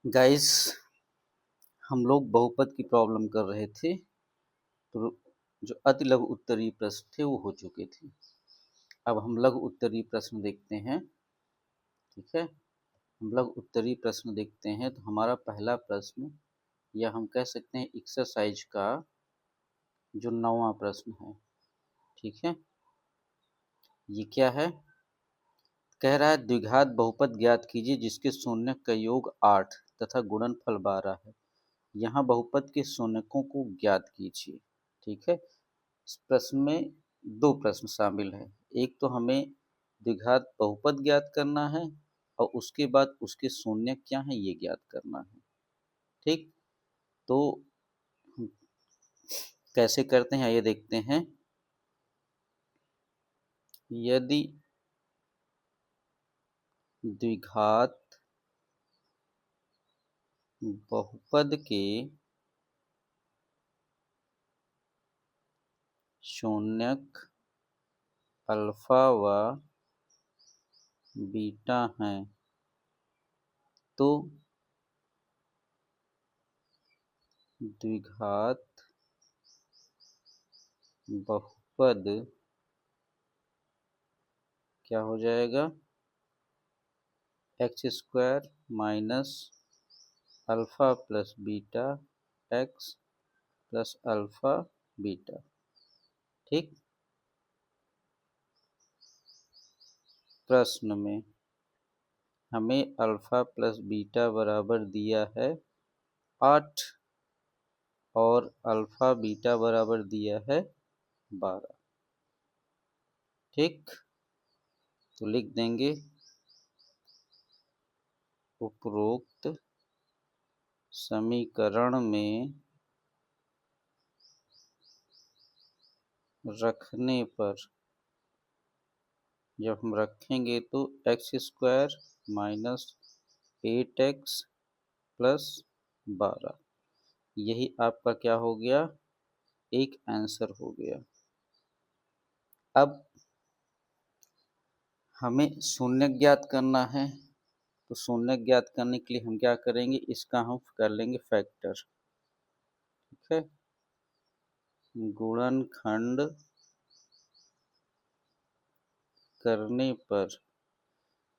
Guys, हम लोग बहुपद की प्रॉब्लम कर रहे थे। तो जो अति लघु उत्तरीय प्रश्न थे वो हो चुके थे। अब हम लघु उत्तरीय प्रश्न देखते हैं। ठीक है, हम लघु उत्तरीय प्रश्न देखते हैं। तो हमारा पहला प्रश्न, या हम कह सकते हैं एक्सरसाइज का जो 9वां प्रश्न है। ठीक है, ये क्या है? कह रहा है द्विघात बहुपद ज्ञात कीजिए जिसके शून्य का योग 8 तथा गुणनफल 12 है। यहाँ बहुपद के शून्यकों को ज्ञात कीजिए। ठीक है, इस प्रश्न में दो प्रश्न शामिल हैं। एक तो हमें द्विघात बहुपद ज्ञात करना है और उसके बाद उसके शून्य क्या हैं ये ज्ञात करना है। ठीक, तो हम कैसे करते हैं ये देखते हैं। यदि द्विघात बहुपद के शून्यक अल्फा व बीटा हैं तो द्विघात बहुपद क्या हो जाएगा? X square minus alpha plus beta x plus alpha beta. ठीक, प्रश्न में हमें अल्फा प्लस बीटा बराबर दिया है 8 और अल्फा बीटा बराबर दिया है 12। ठीक, तो लिख देंगे उपरोक्त समीकरण में रखने पर, जब हम रखेंगे तो x square minus 8x plus 12, यही आपका क्या हो गया? एक आंसर हो गया। अब हमें शून्य ज्ञात करना है। तो शून्य ज्ञात करने के लिए हम क्या करेंगे? इसका हम कर लेंगे फैक्टर। ठीक है, गुणनखंड करने पर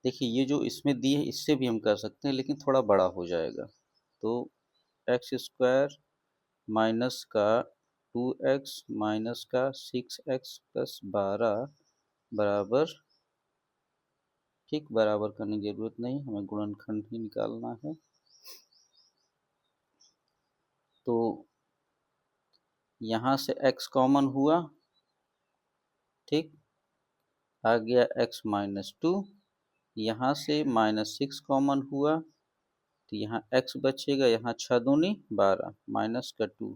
देखिए ये जो इसमें दी है इससे भी हम कर सकते हैं लेकिन थोड़ा बड़ा हो जाएगा। तो एक्स स्क्वायर माइनस का 2x माइनस का 6x प्लस 12 बराबर, ठीक, बराबर करने की जरूरत नहीं, हमें गुणनखंड ही निकालना है। तो यहाँ से x कॉमन हुआ। ठीक, आ गया x माइनस 2। यहाँ से माइनस 6 कॉमन हुआ तो यहाँ x बचेगा, यहाँ 6 दूनी 12 माइनस का 2,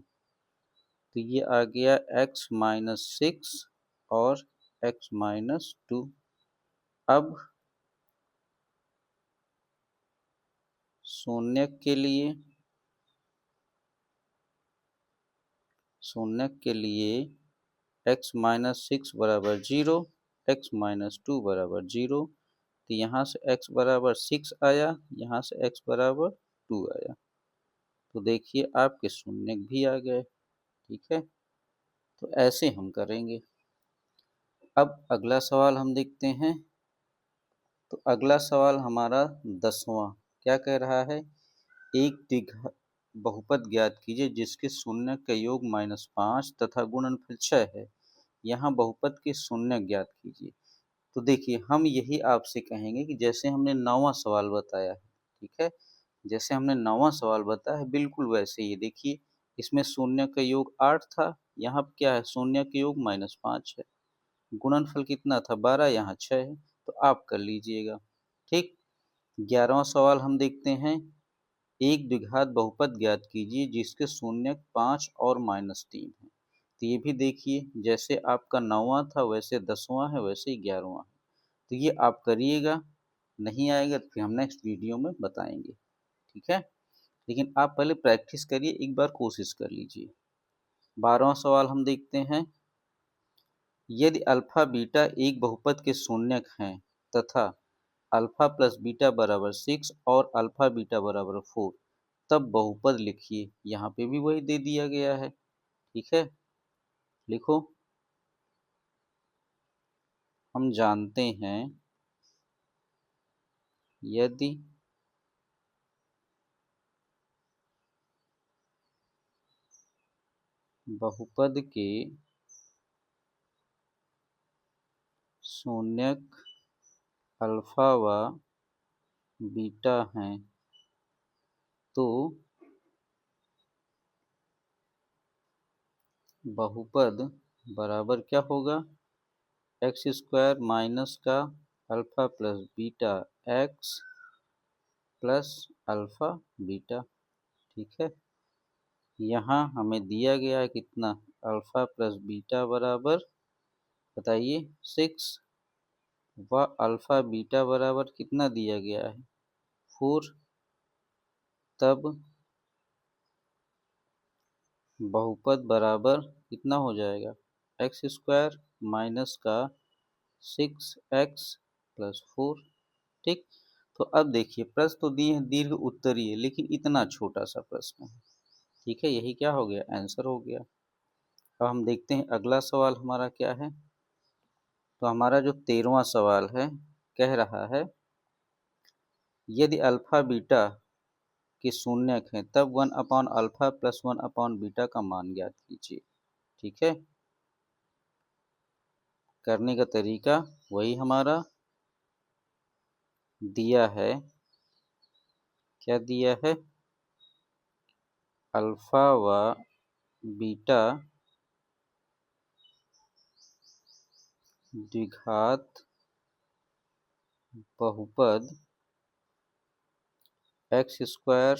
तो ये आ गया x माइनस 6 और x माइनस 2। अब शून्य के लिए x माइनस 6 बराबर 0, x माइनस 2 बराबर 0, तो यहाँ से x बराबर 6 आया, यहाँ से x बराबर 2 आया। तो देखिए आपके शून्य भी आ गए। ठीक है, तो ऐसे हम करेंगे। अब अगला सवाल हम देखते हैं। तो अगला सवाल हमारा 10वां क्या कह रहा है? एक द्विघात बहुपद ज्ञात कीजिए जिसके शून्य का योग -5 तथा गुणनफल 6 है। यहाँ बहुपद के शून्य ज्ञात कीजिए। तो देखिए हम यही आपसे कहेंगे कि जैसे हमने 9वां सवाल बताया है। ठीक है, जैसे हमने 9वां सवाल बताया है बिल्कुल वैसे ही देखिए, इसमें शून्य का योग 8 था, यहाँ क्या है? शून्य का योग -5 है। गुणनफल कितना था? 12, यहाँ 6 है, तो आप कर लीजिएगा। ठीक, 11वां सवाल हम देखते हैं। एक द्विघात बहुपद ज्ञात कीजिए जिसके शून्य 5 और -3 है। तो ये भी देखिए जैसे आपका 9वां था वैसे 10वां है, वैसे ही 11वां है। तो ये आप करिएगा, नहीं आएगा तो फिर हम नेक्स्ट वीडियो में बताएंगे। ठीक है, लेकिन आप पहले प्रैक्टिस करिए, एक बार कोशिश कर लीजिए। 12वां सवाल हम देखते हैं। यदि अल्फा बीटा एक बहुपद के शून्यक हैं तथा अल्फा प्लस बीटा बराबर 6 और अल्फा बीटा बराबर 4, तब बहुपद लिखिए। यहाँ पे भी वही दे दिया गया है। ठीक है, लिखो। हम जानते हैं यदि बहुपद के शून्यक अल्फा व बीटा हैं तो बहुपद बराबर क्या होगा, एक्स स्क्वायर माइनस का alpha plus beta x plus alpha beta. ठीक है, यहाँ हमें दिया गया है कितना, अल्फा प्लस बीटा बराबर, बताइए 6, व अल्फा बीटा बराबर कितना दिया गया है 4, तब बहुपद बराबर कितना हो जाएगा, एक्स स्क्वायर माइनस का 6x प्लस 4। ठीक, तो अब देखिए प्रश्न तो दिए हैं दीर्घ उत्तरीय, लेकिन इतना छोटा सा प्रश्न है। ठीक है, यही क्या हो गया, आंसर हो गया। अब हम देखते हैं अगला सवाल हमारा क्या है। तो हमारा जो 13वां सवाल है कह रहा है यदि अल्फा बीटा के शून्यक हैं तब 1/अल्फा प्लस 1/बीटा का मान ज्ञात कीजिए। ठीक है, करने का तरीका वही हमारा दिया है। क्या दिया है, अल्फा व बीटा द्विघात बहुपद x square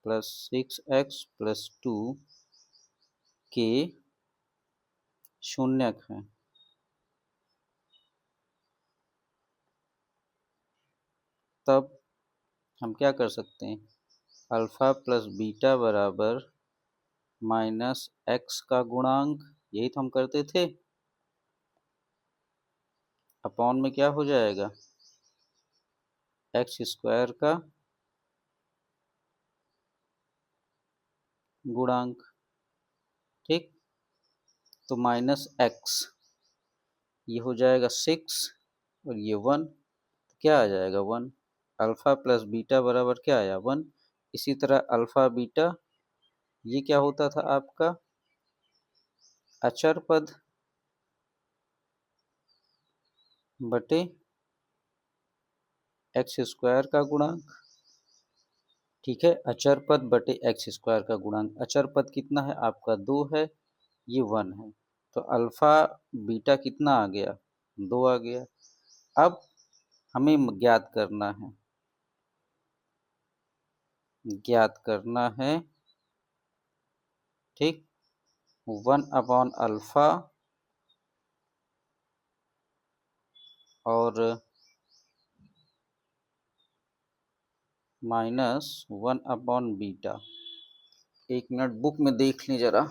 plus 6x plus 2 के शून्यक हैं। तब हम क्या कर सकते हैं, अल्फा प्लस बीटा बराबर माइनस एक्स का गुणांक, यही तो हम करते थे, अपॉन में क्या हो जाएगा, एक्स स्क्वायर का गुणांक। ठीक, तो माइनस एक्स, ये हो जाएगा 6 और ये 1, तो क्या आ जाएगा 1। अल्फा प्लस बीटा बराबर क्या आया 1। इसी तरह अल्फा बीटा ये क्या होता था आपका, अचर पद बटे एक्स स्क्वायर का गुणांक। ठीक है, अचर पद बटे एक्स स्क्वायर का गुणांक। अचर पद कितना है आपका 2 है, ये 1 है, तो अल्फा बीटा कितना आ गया 2 आ गया। अब हमें ज्ञात करना है। ठीक, 1/अल्फा और माइनस 1/बीटा। एक मिनट बुक में देख लें जरा,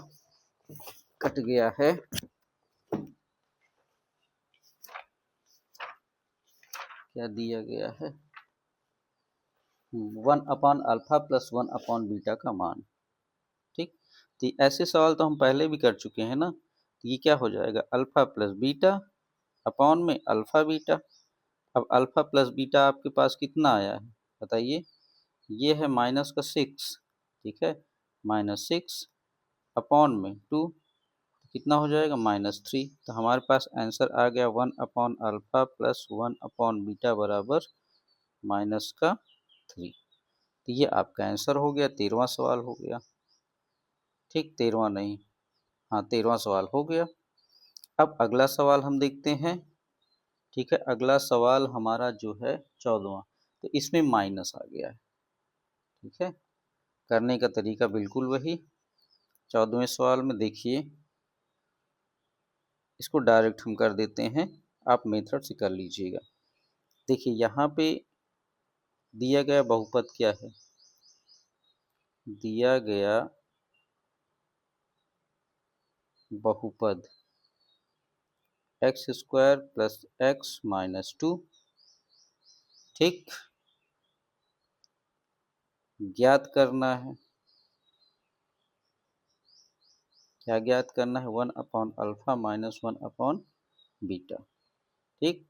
कट गया है। क्या दिया गया है, 1/अल्फा प्लस 1/बीटा का मान। ठीक, तो ऐसे सवाल तो हम पहले भी कर चुके हैं ना। तो ये क्या हो जाएगा, अल्फा प्लस बीटा अपॉन में अल्फा बीटा। अब अल्फा प्लस बीटा आपके पास कितना आया है बताइए, ये है माइनस का 6। ठीक है, -6 अपॉन में 2, कितना हो जाएगा -3। तो हमारे पास आंसर आ गया 1/अल्फा प्लस 1/बीटा बराबर -3। तो ये आपका आंसर हो गया, 13वां सवाल हो गया। ठीक, 13वां नहीं, हाँ 13वां सवाल हो गया। अब अगला सवाल हम देखते हैं। ठीक है, अगला सवाल हमारा जो है 14वां, तो इसमें माइनस आ गया है। ठीक है, करने का तरीका बिल्कुल वही। 14वें सवाल में देखिए, इसको डायरेक्ट हम कर देते हैं, आप मेथड से कर लीजिएगा। देखिए यहाँ पे दिया गया बहुपद क्या है, दिया गया बहुपद x square plus x minus 2 ठीक, ज्ञात करना है, क्या ज्ञात करना है, 1/अल्फा माइनस 1/बीटा। ठीक,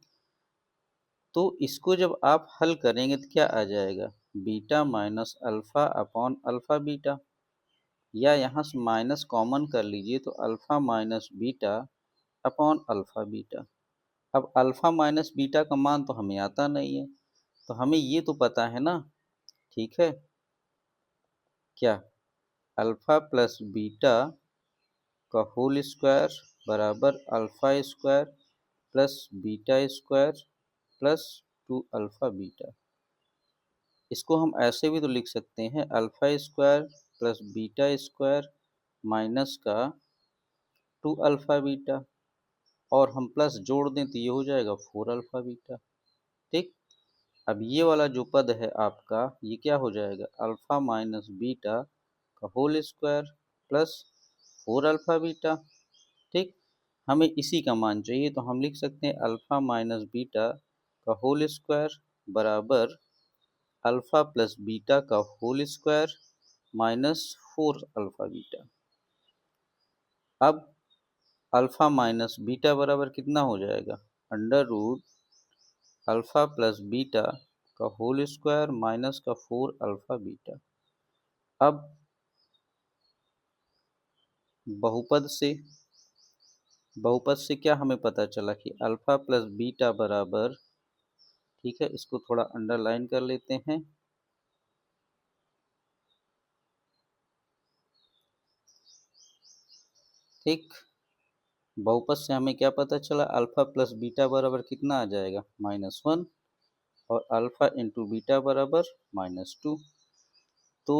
तो इसको जब आप हल करेंगे तो क्या आ जाएगा, beta minus alpha upon alpha beta, या यहाँ से माइनस कॉमन कर लीजिए तो alpha minus beta upon alpha beta. अब अल्फा माइनस बीटा का मान तो हमें आता नहीं है, तो हमें ये तो पता है ना, ठीक है, क्या, अल्फा प्लस बीटा का होल स्क्वायर बराबर alpha square plus beta square plus 2 alpha beta. इसको हम ऐसे भी तो लिख सकते हैं, alpha square plus beta square minus का 2 अल्फा बीटा, और हम प्लस जोड़ दें तो ये हो जाएगा 4 अल्फा बीटा। ठीक, अब ये वाला जो पद है आपका, ये क्या हो जाएगा, अल्फा माइनस बीटा का whole square plus 4 alpha beta. ठीक, हमें इसी का मान चाहिए, तो हम लिख सकते हैं अल्फा माइनस बीटा का होल स्क्वायर बराबर अल्फा प्लस बीटा का whole square minus 4 alpha beta. अब अल्फा माइनस बीटा बराबर कितना हो जाएगा, under root alpha plus beta का होल स्क्वायर माइनस का 4 अल्फा बीटा। अब बहुपद से, बहुपद से क्या हमें पता चला कि अल्फा प्लस बीटा बराबर, ठीक है, इसको थोड़ा अंडरलाइन कर लेते हैं, ठीक, बहुपद से हमें क्या पता चला, अल्फा प्लस बीटा बराबर कितना आ जाएगा, -1, और अल्फा इंटू बीटा बराबर -2। तो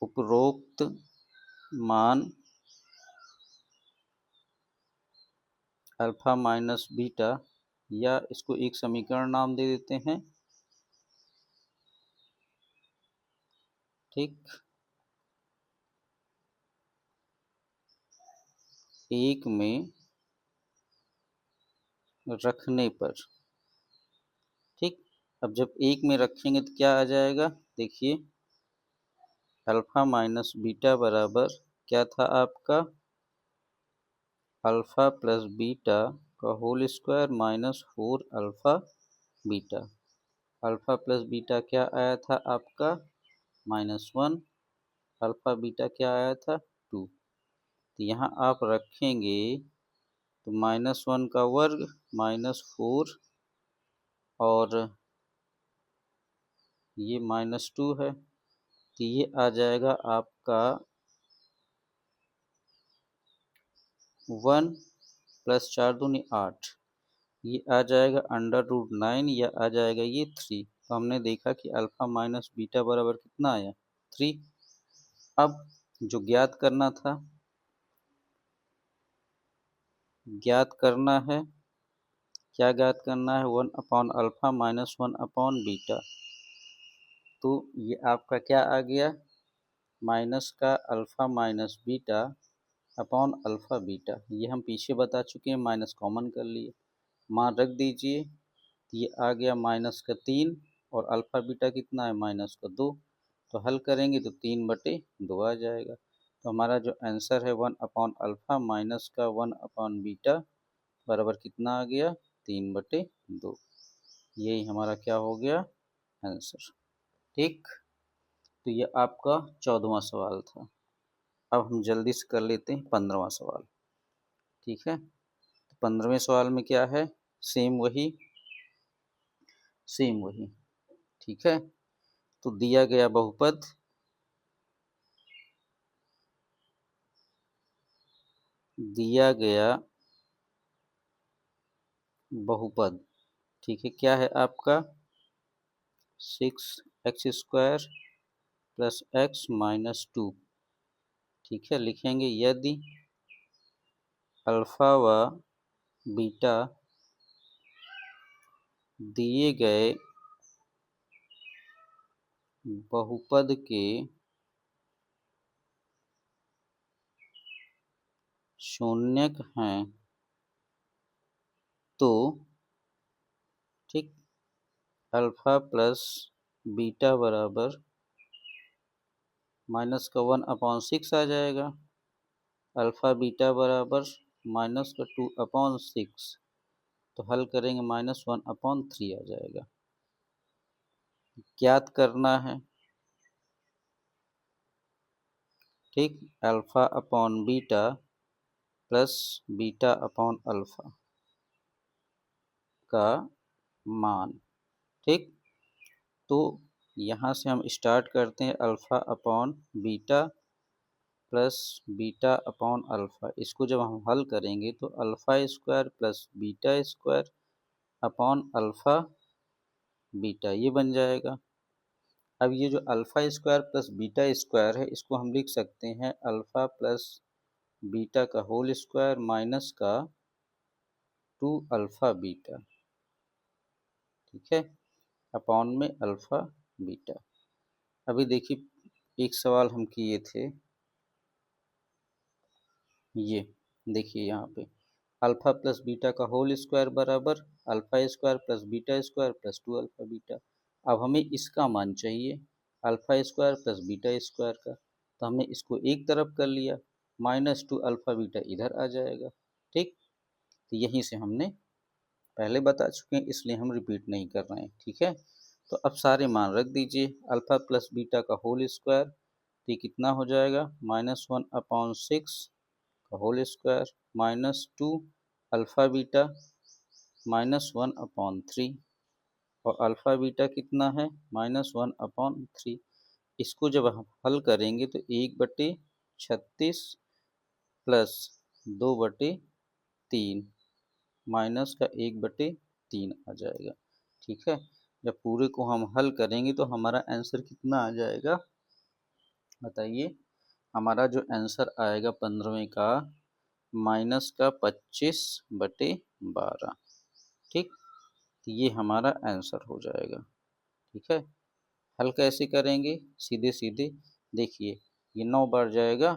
उपरोक्त मान अल्फा माइनस बीटा, या इसको एक समीकरण नाम दे देते हैं, ठीक, एक में रखने पर, ठीक, अब जब एक में रखेंगे तो क्या आ जाएगा, देखिए, अल्फा माइनस बीटा बराबर क्या था आपका, अल्फा प्लस बीटा का whole square minus 4 alpha beta. Alpha plus beta क्या आया था आपका, -1, अल्फा बीटा क्या आया था, 2। तो यहाँ आप रखेंगे तो -1 का वर्ग -4, और ये -2 है, तो ये आ जाएगा आपका 1 प्लस 4 दूनी 8, ये आ जाएगा अंडर रूट 9, या आ जाएगा ये 3। तो हमने देखा कि अल्फा माइनस बीटा बराबर कितना आया, 3। अब जो ज्ञात करना था, ज्ञात करना है, क्या ज्ञात करना है, 1/अल्फा माइनस 1/बीटा। तो ये आपका क्या आ गया, माइनस का alpha minus beta upon alpha beta, ये हम पीछे बता चुके हैं, माइनस कॉमन कर लिए, मान रख दीजिए, ये आ गया -3, और अल्फा बीटा कितना है, -2। तो हल करेंगे तो 3/2 आ जाएगा। तो हमारा जो आंसर है 1/अल्फा माइनस का 1/बीटा बराबर कितना आ गया, 3/2। यही हमारा क्या हो गया, आंसर। ठीक, तो ये आपका 14वां सवाल था। अब हम जल्दी से कर लेते हैं 15वां सवाल। ठीक है, तो 15वें सवाल में क्या है, सेम वही, सेम वही, ठीक है। तो दिया गया बहुपद, दिया गया बहुपद, ठीक है, क्या है आपका, 6x² प्लस x-2, ठीक है, लिखेंगे यदि अल्फा व बीटा दिए गए बहुपद के शून्यक हैं, तो ठीक अल्फा प्लस बीटा बराबर माइनस का 1/6 आ जाएगा। अल्फा बीटा बराबर माइनस का 2/6, तो हल करेंगे -1/3 आ जाएगा। ज्ञात करना है ठीक alpha upon beta plus beta upon alpha का मान। ठीक, तो यहाँ से हम स्टार्ट करते हैं alpha upon beta plus beta upon alpha. इसको जब हम हल करेंगे तो alpha square plus beta square upon alpha beta ये बन जाएगा। अब ये जो alpha square plus beta square है इसको हम लिख सकते हैं अल्फा प्लस बीटा का होल स्क्वायर माइनस का 2 अल्फा बीटा, ठीक है, अपॉन में अल्फा बीटा। अभी देखिए एक सवाल हम किए थे, ये देखिए यहाँ पे अल्फा प्लस बीटा का होल स्क्वायर बराबर alpha square plus beta square plus 2 alpha beta. अब हमें इसका मान चाहिए alpha square plus beta square का, तो हमने इसको एक तरफ कर लिया, -2 अल्फा बीटा इधर आ जाएगा। ठीक, तो यहीं से हमने पहले बता चुके हैं इसलिए हम रिपीट नहीं कर रहे हैं। ठीक है, तो अब सारे मान रख दीजिए। अल्फा प्लस बीटा का होल स्क्वायर तो ये कितना हो जाएगा -1/6 का होल स्क्वायर -2 अल्फा बीटा -1/3 और अल्फा बीटा कितना है -1/3। इसको जब हम हल करेंगे तो 1/36 प्लस 2/3 माइनस का 1/3 आ जाएगा। ठीक है, जब पूरे को हम हल करेंगे तो हमारा आंसर कितना आ जाएगा बताइए। हमारा जो आंसर आएगा 15वें का माइनस का 25/12। ठीक, तो ये हमारा आंसर हो जाएगा। ठीक है, हल कैसे करेंगे, सीधे सीधे देखिए ये 9 बार जाएगा।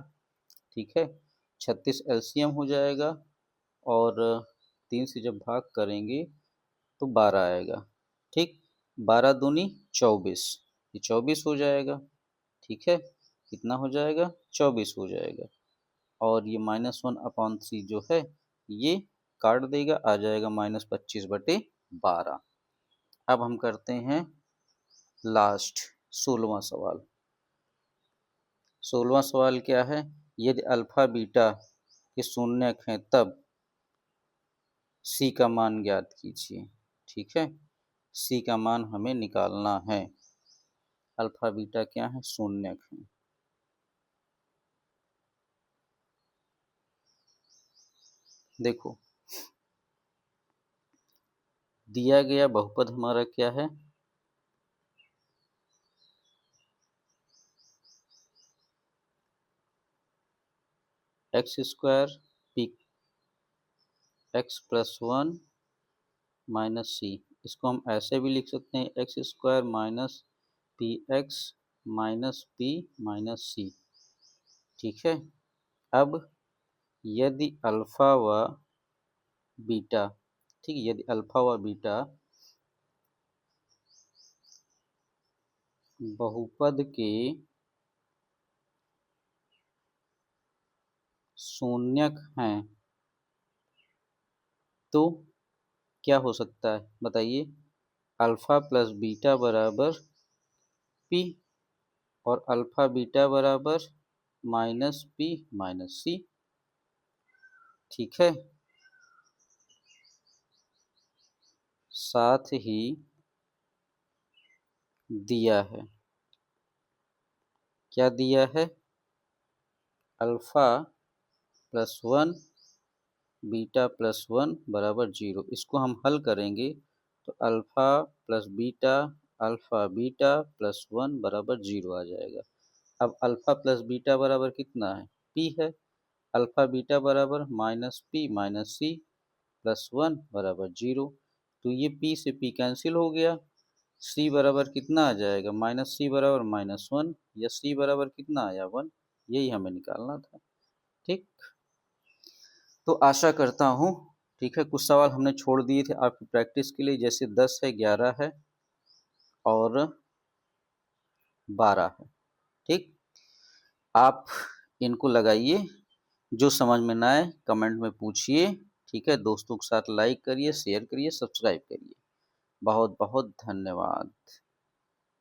ठीक है, 36 एलसीएम हो जाएगा और 3 से जब भाग करेंगे तो 12 आएगा। ठीक, 12 दूनी 24, ये 24 हो जाएगा। ठीक है, कितना हो जाएगा 24 हो जाएगा और ये -1/3 जो है ये काट देगा, आ जाएगा -25/12। अब हम करते हैं लास्ट 16वां सवाल। 16वां सवाल क्या है, यदि अल्फा बीटा के शून्यक हैं तब सी का मान ज्ञात कीजिए। ठीक है, सी का मान हमें निकालना है। अल्फा बीटा क्या है, शून्यक है। देखो दिया गया बहुपद हमारा क्या है, X square P X plus 1 minus C. इसको हम ऐसे भी लिख सकते हैं X square minus P X minus P minus C. ठीक है, अब यदि अल्फा व बीटा, ठीक है, यदि अल्फा व बीटा बहुपद के शून्यक हैं तो क्या हो सकता है बताइए। अल्फा प्लस बीटा बराबर पी और अल्फा बीटा बराबर माइनस पी माइनस सी। ठीक है, साथ ही दिया है, क्या दिया है, अल्फा प्लस 1 बीटा प्लस 1 बराबर 0। इसको हम हल करेंगे तो अल्फा प्लस बीटा प्लस 1 बराबर 0 आ जाएगा। अब अल्फा प्लस बीटा बराबर कितना है, पी है। अल्फा बीटा बराबर minus P minus C plus 1 बराबर 0। तो ये पी से पी कैंसिल हो गया, सी बराबर कितना आ जाएगा -c बराबर -1 या सी बराबर कितना आया 1, यही हमें निकालना था। ठीक, तो आशा करता हूँ ठीक है, कुछ सवाल हमने छोड़ दिए थे आपकी प्रैक्टिस के लिए, जैसे 10 है, 11 है और 12 है। ठीक, आप इनको लगाइए, जो समझ में ना आए कमेंट में पूछिए। ठीक है, दोस्तों के साथ लाइक करिए, शेयर करिए, सब्सक्राइब करिए। बहुत बहुत धन्यवाद।